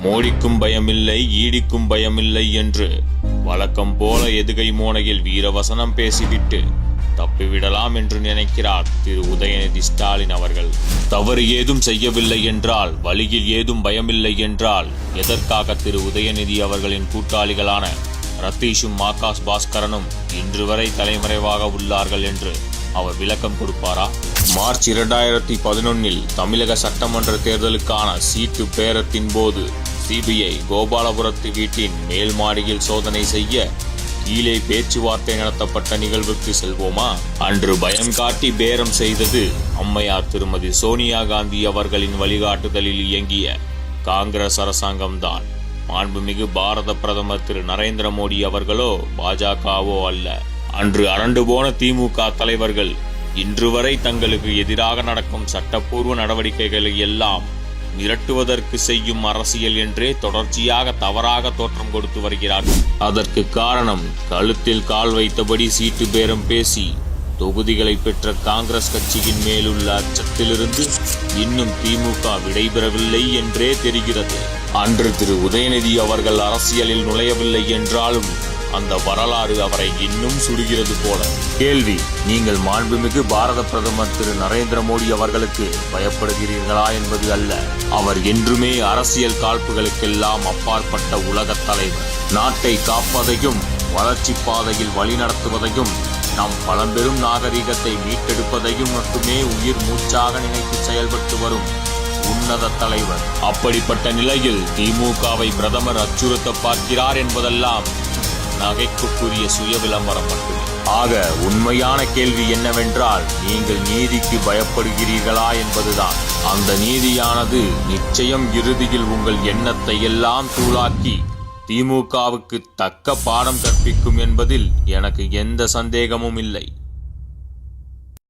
மோடிக்கும் பயமில்லை, ஈடிக்கும் பயமில்லை என்று வழக்கம் போல எதுகை மோனையில் வீரவசனம் பேசிவிட்டு தப்பிவிடலாம் என்று நினைக்கிறார் திரு உதயநிதி ஸ்டாலின் அவர்கள். தவறு ஏதும் செய்யவில்லை என்றால், வழியில் ஏதும் பயமில்லை என்றால், எதற்காக திரு உதயநிதி அவர்களின் கூட்டாளிகளான ரத்தீஷும் ஆகாஷ் பாஸ்கரனும் இன்று வரை தலைமறைவாக உள்ளார்கள் என்று அவர் விளக்கம் கொடுப்பாரா? மார்ச் 2011 தமிழக சட்டமன்ற தேர்தலுக்கான சீட்டு பேரத்தின் போது சிபிஐ கோபாலபுரத்து வீட்டின் மேல் மாடியில் சோதனை செய்ய கீழே பேச்சுவார்த்தை நடத்தப்பட்ட நிகழ்வுக்கு செல்வோமா? அன்று பயம் காட்டி பேரம் செய்தது அம்மையார் திருமதி சோனியா காந்தி அவர்களின் வழிகாட்டுதலில் இயங்கிய காங்கிரஸ் அரசாங்கம்தான். மாண்புமிகு பாரத பிரதமர் திரு நரேந்திர மோடி அவர்களோ பாஜகவோ அல்ல. அன்று அரண்டு போன திமுக தலைவர்கள் இன்று வரை தங்களுக்கு எதிராக நடக்கும் சட்டப்பூர்வ நடவடிக்கைகளை எல்லாம் மிரட்டுவதற்கு செய்யும் அரசியல் என்றே தொடர்ச்சியாக தவறாக தோற்றம் கொடுத்து வருகிறார்கள். அதற்கு காரணம், கழுத்தில் கால் வைத்தபடி சீட்டு பேரம் பேசி தொகுதிகளை பெற்ற காங்கிரஸ் கட்சியின் மேலுள்ள அச்சத்திலிருந்து இன்னும் திமுக விடைபெறவில்லை என்றே தெரிகிறது. அன்று திரு உதயநிதி அவர்கள் அரசியலில் நுழையவில்லை என்றாலும் அந்த வரலாறு அவரை இன்னும் சுடுகிறது போல. கேள்வி: நீங்கள் மாண்புமிகு பாரத பிரதமர் திரு நரேந்திர மோடி அவர்களுக்கு பயப்படுகிறீர்களா என்பது அல்ல. அவர் என்றுமே அரசியல் காழ்ப்புகளுக்கெல்லாம் அப்பாற்பட்ட உலகத் தலைவர். நாட்டை காப்பதையும் வளர்ச்சி பாதையில் வழிநடத்துவதையும் நம் பழம்பெரும் நாகரிகத்தை மீட்டெடுப்பதையும் மட்டுமே உயிர் மூச்சாக நினைத்து செயல்பட்டு வரும் உன்னத தலைவர். அப்படிப்பட்ட நிலையில் திமுகவை பிரதமர் அச்சுறுத்த பார்க்கிறார் என்பதெல்லாம் நகைக்குரிய சுய விளம்பரம் மட்டுமே. ஆக உண்மையான கேள்வி என்னவென்றால், நீங்கள் நீதிக்கு பயப்படுகிறீர்களா என்பதுதான். அந்த நீதியானது நிச்சயம் இறுதியில் உங்கள் எண்ணத்தை எல்லாம் தூளாக்கி திமுகவுக்கு தக்க பாடம் கற்பிக்கும் என்பதில் எனக்கு எந்த சந்தேகமும் இல்லை.